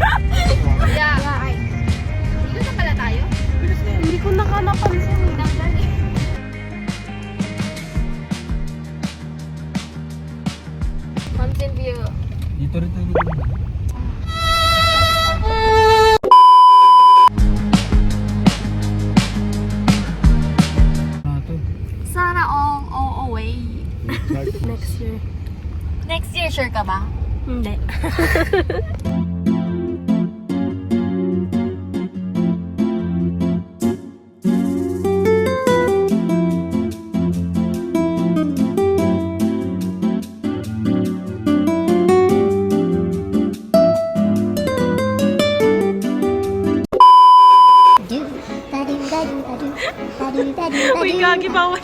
Yeah. Ay. Dito na pala tayo? Hindi ko napansin. Nandang eh. Mountain view. Dito rin tayo. Sana all away. Next year. Next year, sure ka ba? Hindi. Uy, gagi bawal.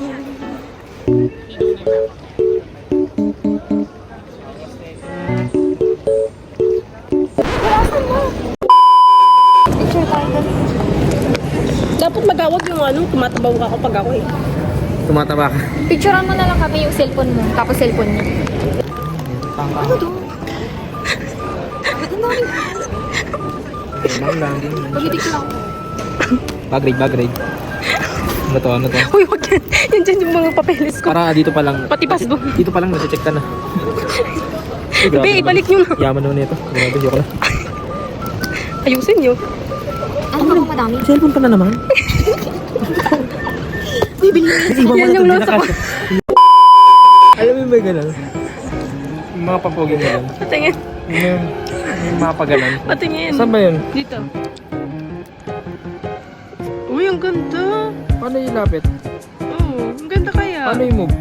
Picture tayo. Dapat magawag yung tumatabaw ka kapag ako eh. Tumataba ka. Picturean mo na lang kami yung cellphone mo, tapos cellphone niya. Ano to? Bang lang din. Pag-ibig ko lang. Bag raid. Ano to? Uy, wag yan. Yan dyan yung mga papeles ko. Para dito pa lang. Pati passbook. Dito pa lang nasi-check ka na. Ay, grabe Be, naman. ibalik nyo na. Yaman naman ito. Grabe, joke lang. Ayusin nyo. Ano ba kung madami? Cellphone ka na naman. Bibili. Yan yung nasa ko. Alam mo yung may ganun? Yung mga papogi na ganun. Patingin. Yung mga pagalan. Patingin. Saan ba yun? Dito. Uy, ang ganda. Paano yung lapit? Oo, ang ganda kaya. Paano yung move?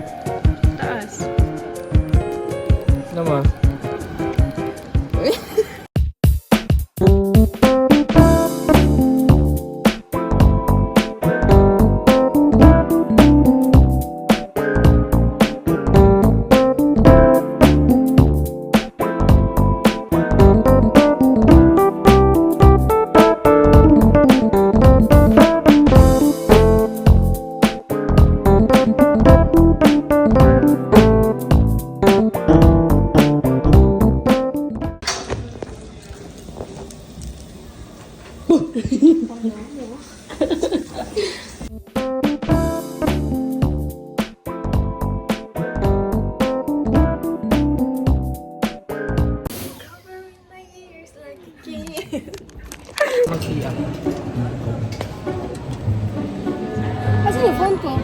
Taas. Naman. Mag-siya. Kasi yung phone ko.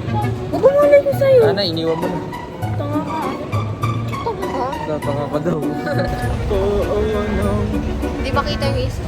Nagumulay ko sa'yo. Sana, iniwan mo na. Tanga ka. Tanga ka daw. Oo, ano. Di ba kita yung isa?